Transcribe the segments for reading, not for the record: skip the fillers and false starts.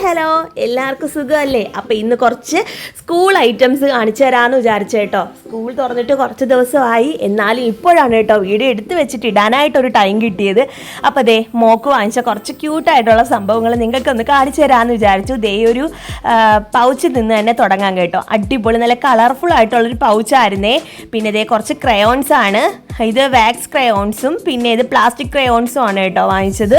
Hello എല്ലാവർക്കും സുഖമല്ലേ? അപ്പോൾ ഇന്ന് കുറച്ച് സ്കൂൾ ഐറ്റംസ് കാണിച്ചു തരാമെന്ന് വിചാരിച്ചു കേട്ടോ. സ്കൂൾ തുറന്നിട്ട് കുറച്ച് ദിവസമായി, എന്നാലും ഇപ്പോഴാണ് കേട്ടോ വീഡിയോ എടുത്ത് വെച്ചിട്ട് ഇടാനായിട്ടൊരു ടൈം കിട്ടിയത്. അപ്പോൾ ദേ മോക്ക് വാങ്ങിച്ച കുറച്ച് ക്യൂട്ടായിട്ടുള്ള സംഭവങ്ങൾ നിങ്ങൾക്കൊന്ന് കാണിച്ചു തരാമെന്ന് വിചാരിച്ചു. ദേ ഒരു പൗച്ചിൽ നിന്ന് തന്നെ തുടങ്ങാം കേട്ടോ. അടിപൊളി നല്ല കളർഫുൾ ആയിട്ടുള്ളൊരു പൗച്ചായിരുന്നേ. പിന്നെ ദേ കുറച്ച് ക്രയോൺസ് ആണ്. ഇത് വാക്സ് ക്രയോൺസും പിന്നെ ഇത് പ്ലാസ്റ്റിക് ക്രയോൺസും ആണ് കേട്ടോ വാങ്ങിച്ചത്.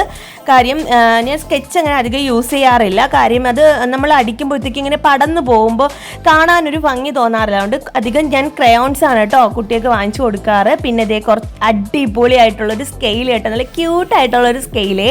കാര്യം ഞാൻ സ്കെച്ച് അങ്ങനെ അധികം യൂസ് ചെയ്യാറില്ല. കാര്യം അത് നമ്മൾ അടിക്കുമ്പോഴത്തേക്ക് ഇങ്ങനെ പടന്നു പോകുമ്പോൾ കാണാനൊരു ഭംഗി തോന്നാറില്ല. അതുകൊണ്ട് അധികം ഞാൻ ക്രയോൺസ് ആണ് കേട്ടോ കുട്ടികൾക്ക് വാങ്ങിച്ചു കൊടുക്കാറ്. പിന്നെ ഇതേ കുറച്ച് അടിപൊളിയായിട്ടുള്ളൊരു സ്കെയിൽ കേട്ടോ, നല്ല ക്യൂട്ടായിട്ടുള്ളൊരു സ്കെയിലേ.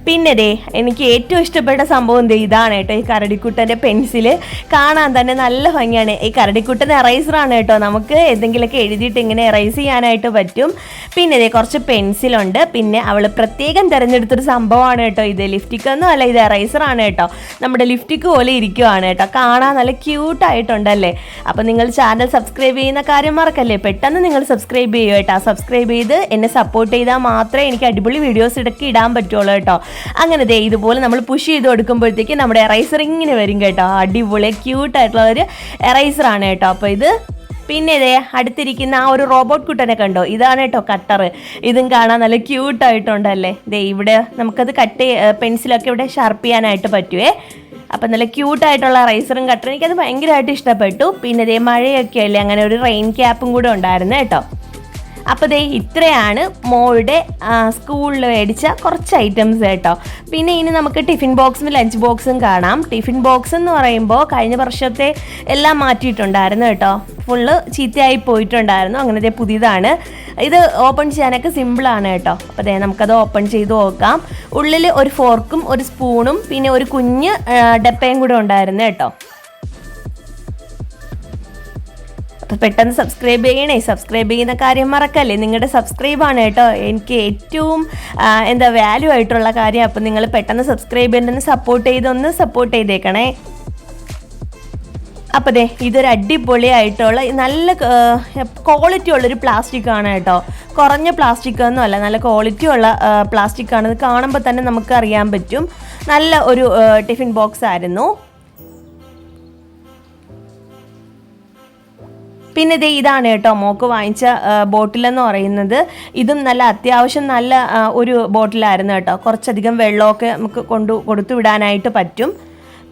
പിന്നെ ഇതേ എനിക്ക് ഏറ്റവും ഇഷ്ടപ്പെട്ട സംഭവം എന്തേ ഇതാണ് കേട്ടോ, ഈ കരടിക്കുട്ടൻ്റെ പെൻസിൽ. കാണാൻ തന്നെ നല്ല ഭംഗിയാണ്. ഈ കരടിക്കുട്ടൻ എറൈസറാണ് കേട്ടോ, നമുക്ക് എന്തെങ്കിലുമൊക്കെ എഴുതിയിട്ട് ഇങ്ങനെ എറൈസ് ചെയ്യാനായിട്ട് പറ്റും. പിന്നെ ഇതേ കുറച്ച് പെൻസിലുണ്ട്. പിന്നെ അവൾ പ്രത്യേകം തിരഞ്ഞെടുത്തൊരു സംഭവമാണ് കേട്ടോ ഇത്. ലിഫ്റ്റിക്കൊന്നും അല്ല, ഇത് എറൈസറാണ് കേട്ടോ. നമ്മുടെ ലിഫ്റ്റിക്ക് പോലെ ഇരിക്കുവാണ് കേട്ടോ. കാണാൻ നല്ല ക്യൂട്ടായിട്ടുണ്ടല്ലേ. അപ്പോൾ നിങ്ങൾ ചാനൽ സബ്സ്ക്രൈബ് ചെയ്യുന്ന കാര്യം മറക്കല്ലേ, പെട്ടെന്ന് നിങ്ങൾ സബ്സ്ക്രൈബ് ചെയ്യുക കേട്ടോ. സബ്സ്ക്രൈബ് ചെയ്ത് എന്നെ സപ്പോർട്ട് ചെയ്താൽ മാത്രമേ എനിക്ക് അടിപൊളി വീഡിയോസ് ഇടയ്ക്ക് ഇടാൻ പറ്റുള്ളൂ കേട്ടോ. അങ്ങനെ ദേ ഇതുപോലെ നമ്മൾ പുഷ് ചെയ്ത് കൊടുക്കുമ്പോഴത്തേക്ക് നമ്മുടെ എറൈസർ ഇങ്ങനെ വരും കേട്ടോ. അടിപൊളി ക്യൂട്ടായിട്ടുള്ള ഒരു എറൈസറാണ് കേട്ടോ. അപ്പോൾ ഇത് പിന്നെ ഇതേ അടുത്തിരിക്കുന്ന ആ ഒരു റോബോട്ട് കുട്ടനെ കണ്ടോ, ഇതാണ് കേട്ടോ കട്ടർ. ഇതും കാണാൻ നല്ല ക്യൂട്ടായിട്ടുണ്ടല്ലേ. ദേ ഇവിടെ നമുക്കത് പെൻസിലൊക്കെ ഇവിടെ ഷാർപ്പ് ചെയ്യാനായിട്ട് പറ്റുമേ. അപ്പം നല്ല ക്യൂട്ടായിട്ടുള്ള റൈസറും കട്ടറും എനിക്കത് ഭയങ്കരമായിട്ട് ഇഷ്ടപ്പെട്ടു. പിന്നെ ഇതേ മഴയൊക്കെ അല്ലേ, അങ്ങനെ ഒരു റെയിൻ ക്യാപ്പും കൂടെ ഉണ്ടായിരുന്നു കേട്ടോ. അപ്പോൾ ദേ ഇത്രയാണ് മോളുടെ സ്കൂളിൽ മേടിച്ച കുറച്ച് ഐറ്റംസ് കേട്ടോ. പിന്നെ ഇനി നമുക്ക് ടിഫിൻ ബോക്സും ലഞ്ച് ബോക്സും കാണാം. ടിഫിൻ ബോക്സ് എന്ന് പറയുമ്പോൾ കഴിഞ്ഞ വർഷത്തെ എല്ലാം മാറ്റിയിട്ടുണ്ടായിരുന്നു കേട്ടോ. ഫുള്ള് ചീത്തയായി പോയിട്ടുണ്ടായിരുന്നു. അങ്ങനത്തെ പുതിയതാണ്. ഇത് ഓപ്പൺ ചെയ്യാനൊക്കെ സിമ്പിളാണ് കേട്ടോ. അപ്പോൾ ദേ നമുക്കത് ഓപ്പൺ ചെയ്ത് നോക്കാം. ഉള്ളിൽ ഒരു ഫോർക്കും ഒരു സ്പൂണും പിന്നെ ഒരു കുഞ്ഞ് ഡപ്പയും കൂടെ ഉണ്ടായിരുന്നു കേട്ടോ. അപ്പോൾ പെട്ടെന്ന് സബ്സ്ക്രൈബ് ചെയ്യണേ. സബ്സ്ക്രൈബ് ചെയ്യുന്ന കാര്യം മറക്കല്ലേ, നിങ്ങളുടെ സബ്സ്ക്രൈബാണ് കേട്ടോ എനിക്ക് ഏറ്റവും വാല്യൂ ആയിട്ടുള്ള കാര്യം. അപ്പോൾ നിങ്ങൾ പെട്ടെന്ന് സബ്സ്ക്രൈബ് ചെയ്തൊന്ന് സപ്പോർട്ട് ചെയ്തേക്കണേ. അപ്പോൾ ദേ ഇതൊരു അടിപൊളിയായിട്ടുള്ള നല്ല ക്വാളിറ്റി ഉള്ളൊരു പ്ലാസ്റ്റിക് ആണ് കേട്ടോ. കുറഞ്ഞ പ്ലാസ്റ്റിക് ഒന്നും അല്ല, നല്ല ക്വാളിറ്റി ഉള്ള പ്ലാസ്റ്റിക് ആണ്. ഇത് കാണുമ്പോൾ തന്നെ നമുക്ക് അറിയാൻ പറ്റും. നല്ല ഒരു ടിഫിൻ ബോക്സ് ആയിരുന്നു. പിന്നെ ദേ ഇതാണ് കേട്ടോ മോക്ക് വാങ്ങിച്ച ബോട്ടിലെന്ന് പറയുന്നത്. ഇതും നല്ല അത്യാവശ്യം നല്ല ഒരു ബോട്ടിലായിരുന്നു കേട്ടോ. കുറച്ചധികം വെള്ളമൊക്കെ നമുക്ക് കൊടുത്തു വിടാനായിട്ട് പറ്റും.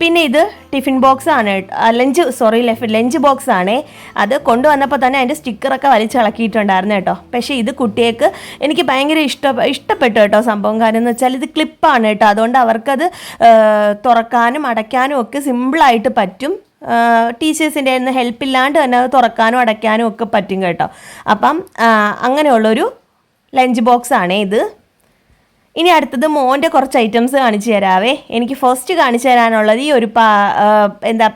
പിന്നെ ഇത് ടിഫിൻ ബോക്സ് ആണ് ലഞ്ച് ബോക്സ് ആണ്. അത് കൊണ്ടുവന്നപ്പോൾ തന്നെ അതിൻ്റെ സ്റ്റിക്കറൊക്കെ വലിച്ചിളക്കിയിട്ടുണ്ടായിരുന്നു കേട്ടോ. പക്ഷേ ഇത് കുട്ടികൾക്ക് എനിക്ക് ഭയങ്കര ഇഷ്ടപ്പെട്ടു കേട്ടോ സംഭവം. കാര്യം എന്ന് വെച്ചാൽ ഇത് ക്ലിപ്പാണ് കേട്ടോ. അതുകൊണ്ട് അവർക്കത് തുറക്കാനും അടയ്ക്കാനും ഒക്കെ സിമ്പിളായിട്ട് പറ്റും. ടീച്ചേഴ്സിൻ്റെ ഒന്ന് ഹെൽപ്പില്ലാണ്ട് തന്നെ അത് തുറക്കാനും അടയ്ക്കാനും ഒക്കെ പറ്റും കേട്ടോ. അപ്പം അങ്ങനെയുള്ളൊരു ലഞ്ച് ബോക്സ് ആണേ ഇത്. ഇനി അടുത്തത് മോൻ്റെ കുറച്ച് ഐറ്റംസ് കാണിച്ചു തരാവേ. എനിക്ക് ഫസ്റ്റ് കാണിച്ചു തരാനുള്ളത് ഈ ഒരു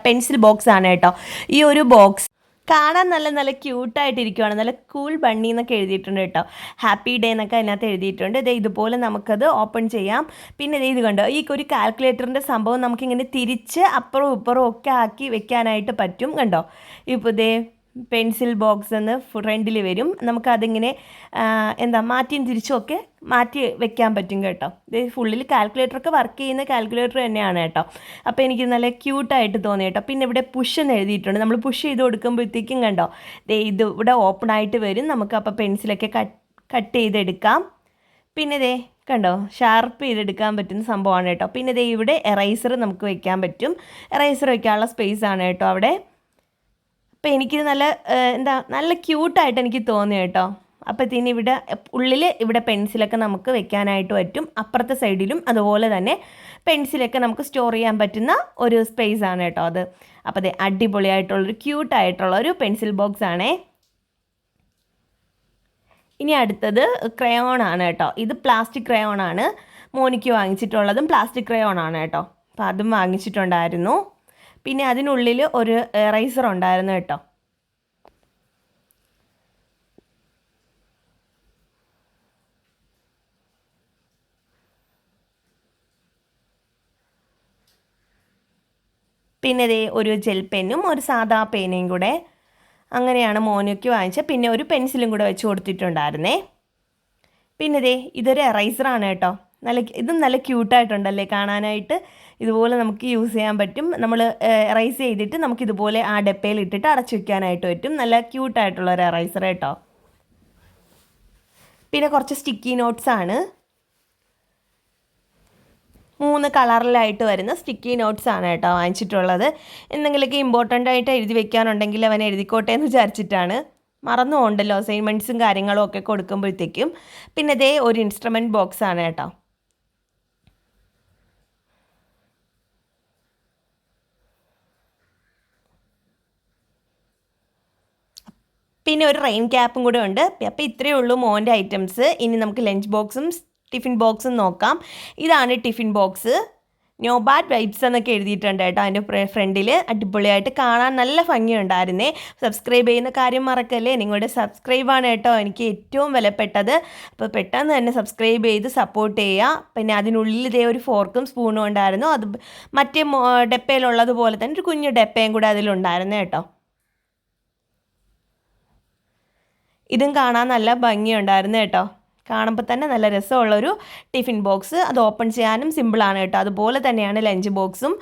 പെൻസിൽ ബോക്സ് ആണ് കേട്ടോ. ഈ ഒരു ബോക്സ് കാണാൻ നല്ല ക്യൂട്ടായിട്ടിരിക്കുവാണ്. നല്ല കൂൾ ബണ്ണി എന്നൊക്കെ എഴുതിയിട്ടുണ്ട് കേട്ടോ. ഹാപ്പി ഡേ എന്നൊക്കെ അതിനകത്ത് എഴുതിയിട്ടുണ്ട്. ഇതേ ഇതുപോലെ നമുക്കത് ഓപ്പൺ ചെയ്യാം. പിന്നെ ഇത് കണ്ടോ, ഈ ഒരു കാൽക്കുലേറ്ററിൻ്റെ സംഭവം നമുക്കിങ്ങനെ തിരിച്ച് അപ്പുറവും ഇപ്പുറവും ഒക്കെ ആക്കി വെക്കാനായിട്ട് പറ്റും കണ്ടോ. ഇപ്പോൾ ഇതേ പെൻസിൽ ബോക്സ് എന്ന് ഫ്രണ്ടിൽ വരും. നമുക്കതിങ്ങനെ മാറ്റിയും തിരിച്ചും ഒക്കെ മാറ്റി വെക്കാൻ പറ്റും കേട്ടോ. ഇത് ഫുള്ളിൽ കാൽക്കുലേറ്ററൊക്കെ വർക്ക് ചെയ്യുന്ന കാൽക്കുലേറ്റർ തന്നെയാണ് കേട്ടോ. അപ്പോൾ എനിക്ക് നല്ല ക്യൂട്ടായിട്ട് തോന്നി കേട്ടോ. പിന്നെ ഇവിടെ പുഷ് എന്ന് എഴുതിയിട്ടുണ്ട്. നമ്മൾ പുഷ് ചെയ്ത് കൊടുക്കുമ്പോഴത്തേക്കും കണ്ടോ ഇത് ഇവിടെ ഓപ്പൺ ആയിട്ട് വരും. നമുക്ക് അപ്പോൾ പെൻസിലൊക്കെ കട്ട് ചെയ്തെടുക്കാം. പിന്നെ ദേ കണ്ടോ ഷാർപ്പ് ചെയ്തെടുക്കാൻ പറ്റുന്ന സംഭവമാണ് കേട്ടോ. പിന്നെ ദേ ഇവിടെ എറൈസർ നമുക്ക് വെക്കാൻ പറ്റും. എറൈസർ വെക്കാനുള്ള സ്പേസ് ആണ് കേട്ടോ അവിടെ. അപ്പോൾ എനിക്കിത് നല്ല ക്യൂട്ടായിട്ട് എനിക്ക് തോന്നി കേട്ടോ. അപ്പോഴത്തേന് ഇവിടെ ഉള്ളിൽ ഇവിടെ പെൻസിലൊക്കെ നമുക്ക് വെക്കാനായിട്ട് പറ്റും. അപ്പുറത്തെ സൈഡിലും അതുപോലെ തന്നെ പെൻസിലൊക്കെ നമുക്ക് സ്റ്റോർ ചെയ്യാൻ പറ്റുന്ന ഒരു സ്പേസ് ആണ് കേട്ടോ അത്. അപ്പോൾ അതെ അടിപൊളിയായിട്ടുള്ളൊരു ക്യൂട്ടായിട്ടുള്ളൊരു പെൻസിൽ ബോക്സ് ആണേ. ഇനി അടുത്തത് ക്രയോൺ ആണ് കേട്ടോ. ഇത് പ്ലാസ്റ്റിക് ക്രയോൺ ആണ്. മോനിക്ക് വാങ്ങിച്ചിട്ടുള്ളതും പ്ലാസ്റ്റിക് ക്രയോൺ ആണ് കേട്ടോ. അപ്പോൾ അതും വാങ്ങിച്ചിട്ടുണ്ടായിരുന്നു. പിന്നെ അതിനുള്ളിൽ ഒരു എറൈസർ ഉണ്ടായിരുന്നു കേട്ടോ. പിന്നെ ദേ ഒരു ജെൽ പെന്നും ഒരു സാദാ പേനയും കൂടെ. അങ്ങനെയാണ് മോനിക്ക് വാങ്ങിച്ചത്. പിന്നെ ഒരു പെൻസിലും കൂടെ വെച്ച് കൊടുത്തിട്ടുണ്ടായിരുന്നേ. പിന്നെ ദേ ഇതൊരു എറൈസറാണ് കേട്ടോ. ഇതും നല്ല ക്യൂട്ടായിട്ടുണ്ടല്ലേ കാണാനായിട്ട്. ഇതുപോലെ നമുക്ക് യൂസ് ചെയ്യാൻ പറ്റും. നമ്മൾ എറൈസ് ചെയ്തിട്ട് നമുക്കിതുപോലെ ആ ഡപ്പയിൽ ഇട്ടിട്ട് അടച്ചു വയ്ക്കാനായിട്ട് പറ്റും. നല്ല ക്യൂട്ടായിട്ടുള്ള ഒരു എറൈസർ കേട്ടോ. പിന്നെ കുറച്ച് സ്റ്റിക്കി നോട്ട്സ് ആണ്. 3 കളറിലായിട്ട് വരുന്ന സ്റ്റിക്കി നോട്ട്സ് ആണ് കേട്ടോ വാങ്ങിച്ചിട്ടുള്ളത്. എന്തെങ്കിലുമൊക്കെ ഇമ്പോർട്ടൻ്റ് ആയിട്ട് എഴുതി വെക്കാനുണ്ടെങ്കിൽ അവൻ എഴുതിക്കോട്ടെ എന്ന് വിചാരിച്ചിട്ടാണ്. മറന്നു പോകണ്ടല്ലോ അസൈൻമെൻറ്റ്സും കാര്യങ്ങളും ഒക്കെ കൊടുക്കുമ്പോഴത്തേക്കും. പിന്നെ ഇതേ ഒരു ഇൻസ്ട്രുമെൻറ്റ് ബോക്സ് ആണ് കേട്ടോ. പിന്നെ ഒരു റെയിൻ ക്യാപ്പും കൂടെ ഉണ്ട്. അപ്പോൾ ഇത്രയേ ഉള്ളൂ മോൻ്റെ ഐറ്റംസ്. ഇനി നമുക്ക് ലഞ്ച് ബോക്സും ടിഫിൻ ബോക്സും നോക്കാം. ഇതാണ് tiffin box. No bad vibes എന്നൊക്കെ എഴുതിയിട്ടുണ്ട് കേട്ടോ അതിൻ്റെ ഫ്രണ്ടിൽ. അടിപൊളിയായിട്ട് കാണാൻ നല്ല ഭംഗിയുണ്ടായിരുന്നേ. സബ്സ്ക്രൈബ് ചെയ്യുന്ന കാര്യം മറക്കല്ലേ. നിങ്ങളുടെ സബ്സ്ക്രൈബാണ് കേട്ടോ എനിക്ക് ഏറ്റവും വിലപ്പെട്ടത്. അപ്പോൾ പെട്ടെന്ന് തന്നെ സബ്സ്ക്രൈബ് ചെയ്ത് സപ്പോർട്ട് ചെയ്യുക. പിന്നെ അതിനുള്ളിൽ ഇതേ ഒരു ഫോർക്കും സ്പൂണും ഉണ്ടായിരുന്നു. അത് മറ്റേ ഡപ്പയിലുള്ളതുപോലെ തന്നെ ഒരു കുഞ്ഞു ഡപ്പയും കൂടെ അതിലുണ്ടായിരുന്നു കേട്ടോ. ഇതും കാണാൻ നല്ല ഭംഗിയുണ്ടായിരുന്നു കേട്ടോ. കാണുമ്പോൾ തന്നെ നല്ല രസമുള്ളൊരു ടിഫിൻ ബോക്സ്. അത് ഓപ്പൺ ചെയ്യാനും സിമ്പിളാണ് കേട്ടോ. അതുപോലെ തന്നെയാണ് ലഞ്ച് ബോക്സും.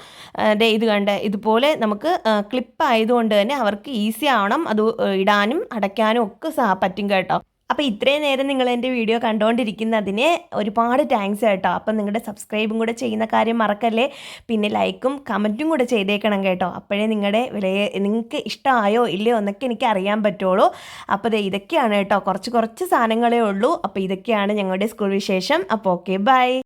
ഇത് കണ്ട് ഇതുപോലെ നമുക്ക് ക്ലിപ്പ് ആയതുകൊണ്ട് തന്നെ അവർക്ക് ഈസി ആവണം. അത് ഇടാനും അടയ്ക്കാനും ഒക്കെ പറ്റും കേട്ടോ. അപ്പോൾ ഇത്രയും നേരം നിങ്ങൾ എൻ്റെ വീഡിയോ കണ്ടുകൊണ്ടിരിക്കുന്നതിന് ഒരുപാട് താങ്ക്സ് കേട്ടോ. അപ്പം നിങ്ങളുടെ സബ്സ്ക്രൈബും കൂടെ ചെയ്യുന്ന കാര്യം മറക്കല്ലേ. പിന്നെ ലൈക്കും കമൻറ്റും കൂടെ ചെയ്തേക്കണം കേട്ടോ. അപ്പോഴേ നിങ്ങൾക്ക് ഇഷ്ടമായോ ഇല്ലയോ എന്നൊക്കെ എനിക്ക് അറിയാൻ പറ്റുള്ളൂ. അപ്പോൾ ഇതൊക്കെയാണ് കേട്ടോ. കുറച്ച് സാധനങ്ങളേ ഉള്ളൂ. അപ്പോൾ ഇതൊക്കെയാണ് ഞങ്ങളുടെ സ്കൂൾ വിശേഷം. അപ്പോൾ ഓക്കെ, ബൈ.